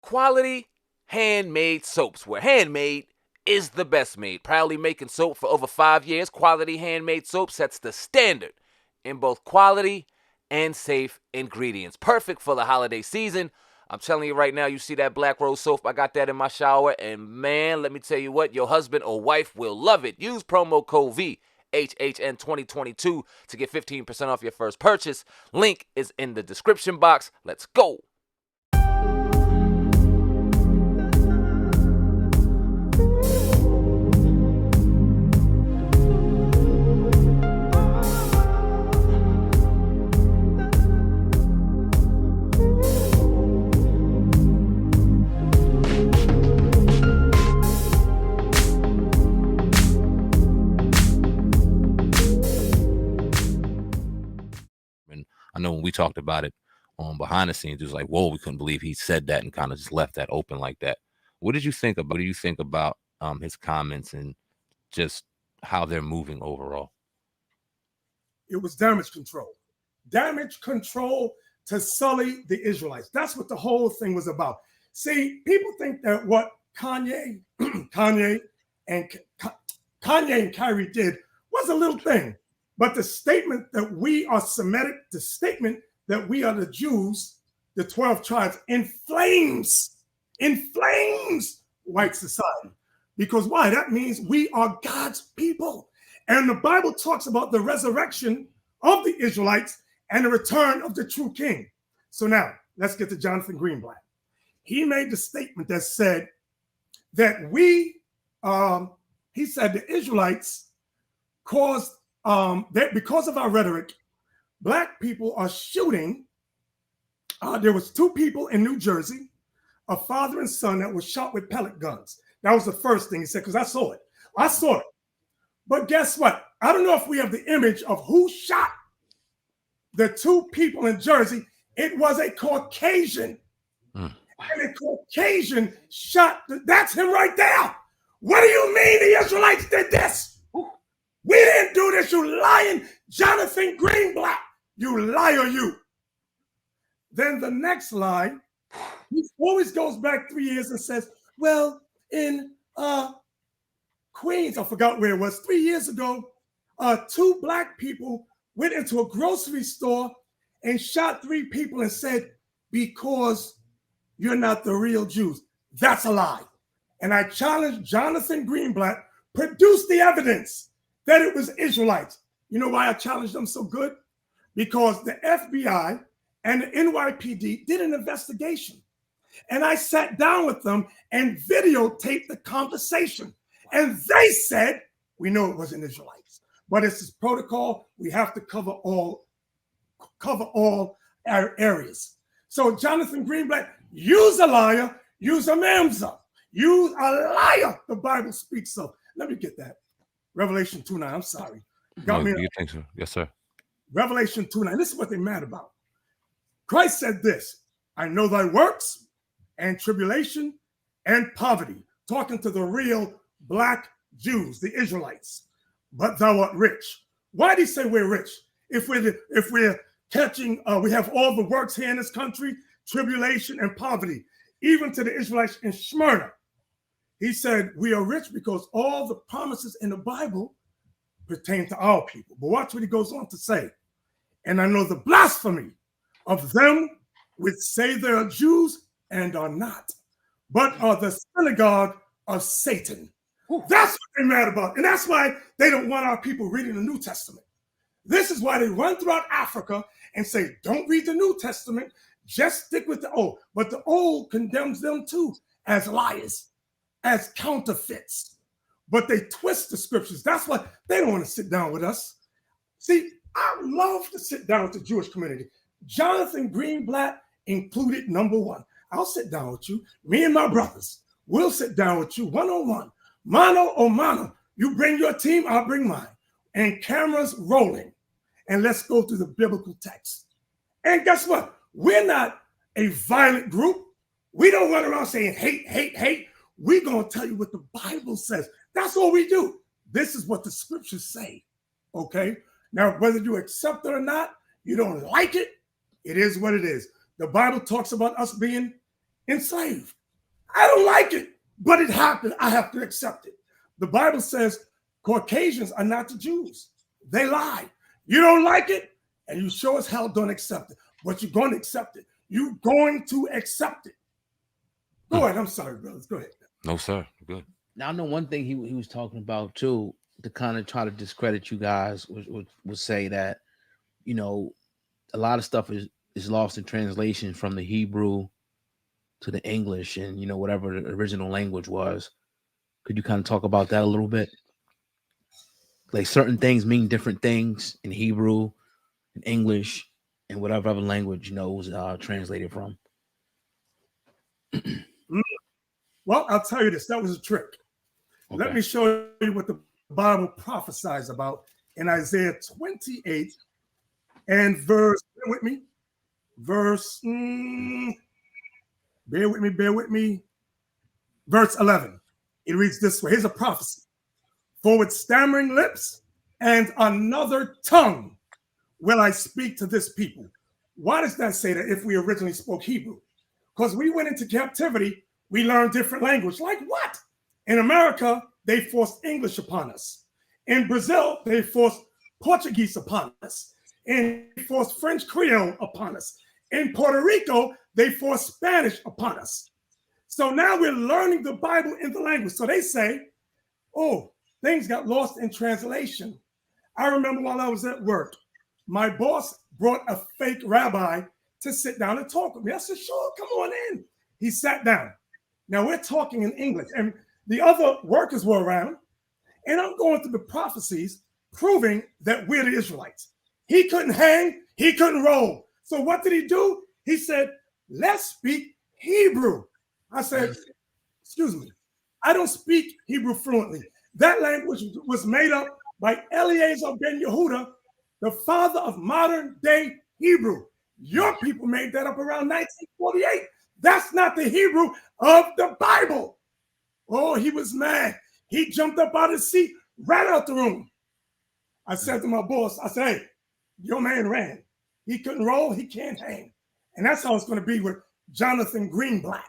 quality handmade soaps, where handmade is the best made. Proudly making soap for over 5 years, Quality Handmade Soap sets the standard in both quality and safe ingredients. Perfect for the holiday season. I'm telling you right now, you see that Black Rose soap, I got that in my shower, and man, let me tell you what, your husband or wife will love it. Use promo code VHHN2022 to get 15% off your first purchase. Link is in the description box. Let's go. I know when we talked about it on behind the scenes, it was like, whoa, we couldn't believe he said that and kind of just left that open like that. What did you think about? What do you think about his comments and just how they're moving overall? It was damage control to sully the Israelites. That's what the whole thing was about. See, people think that what Kanye and Kyrie did was a little thing. But the statement that we are Semitic, the statement that we are the Jews, the 12 tribes, inflames white society. Because why? That means we are God's people. And the Bible talks about the resurrection of the Israelites and the return of the true king. So now, let's get to Jonathan Greenblatt. He made the statement that said that he said the Israelites caused that because of our rhetoric, Black people are shooting. There was 2 people in New Jersey, a father and son, that was shot with pellet guns. That was the first thing he said, because I saw it. But guess what? I don't know if we have the image of who shot the 2 people in Jersey. It was a Caucasian. And a Caucasian shot. That's him right there. What do you mean the Israelites did this? We didn't do this, you lying Jonathan Greenblatt. You liar, you. Then the next line, he always goes back 3 years and says, well, in Queens, I forgot where it was, 3 years ago, 2 Black people went into a grocery store and shot 3 people and said, because you're not the real Jews. That's a lie. And I challenge Jonathan Greenblatt, produce the evidence that it was Israelites. You know why I challenged them so good? Because the FBI and the NYPD did an investigation. And I sat down with them and videotaped the conversation. And they said, we know it wasn't Israelites, but it's this protocol. We have to cover all areas. So Jonathan Greenblatt, use a liar, use a mamza, use a liar. The Bible speaks of. Let me get that. Revelation 2:9. I'm sorry. You think so? Yes, sir. Revelation 2:9. This is what they're mad about. Christ said this, I know thy works and tribulation and poverty, talking to the real Black Jews, the Israelites, but thou art rich. Why did he say we're rich? If we're catching, we have all the works here in this country, tribulation and poverty, even to the Israelites in Smyrna. He said, we are rich because all the promises in the Bible pertain to our people. But watch what he goes on to say. And I know the blasphemy of them which say they are Jews and are not, but are the synagogue of Satan. That's what they're mad about. And that's why they don't want our people reading the New Testament. This is why they run throughout Africa and say, don't read the New Testament, just stick with the Old. But the Old condemns them too as liars, as counterfeits, but they twist the scriptures. That's why they don't want to sit down with us. See, I love to sit down with the Jewish community. Jonathan Greenblatt included, number 1. I'll sit down with you. Me and my brothers, we'll sit down with you one-on-one, mano a mano. You bring your team, I'll bring mine. And cameras rolling. And let's go through the biblical text. And guess what? We're not a violent group. We don't run around saying hate, hate, hate. We're going to tell you what the Bible says. That's all we do. This is what the scriptures say, okay? Now, whether you accept it or not, you don't like it, it is what it is. The Bible talks about us being enslaved. I don't like it, but it happened. I have to accept it. The Bible says Caucasians are not the Jews. They lie. You don't like it, and you sure as hell don't accept it. But you're going to accept it. You're going to accept it. Go ahead. I'm sorry, brothers. Go ahead. No, sir. Good. Now I know one thing he was talking about too, to kind of try to discredit you guys, would say that, you know, a lot of stuff is lost in translation from the Hebrew to the English and, you know, whatever the original language was. Could you kind of talk about that a little bit? Like certain things mean different things in Hebrew, in English, and whatever other language, you know, was translated from. Well, I'll tell you this. That was a trick. Okay. Let me show you what the Bible prophesies about in Isaiah 28 and verse, bear with me, verse 11. It reads this way. Here's a prophecy. For with stammering lips and another tongue will I speak to this people. Why does that say that if we originally spoke Hebrew? Because we went into captivity, we learned different language. Like what? In America, they forced English upon us. In Brazil, they forced Portuguese upon us. And they forced French Creole upon us. In Puerto Rico, they forced Spanish upon us. So now we're learning the Bible in the language. So they say, oh, things got lost in translation. I remember while I was at work, my boss brought a fake rabbi to sit down and talk with me. I said, sure, come on in. He sat down. Now we're talking in English, and the other workers were around, and I'm going through the prophecies proving that we're the Israelites. He couldn't hang, he couldn't roll. So what did he do? He said, let's speak Hebrew. I said, excuse me, I don't speak Hebrew fluently. That language was made up by Eliezer ben Yehuda, the father of modern day Hebrew. Your people made that up around 1948. That's not the Hebrew of the Bible. Oh, he was mad. He jumped up out of his seat, ran out the room. I said to my boss, I said, hey, your man ran. He couldn't roll, he can't hang. And that's how it's going to be with Jonathan Greenblatt.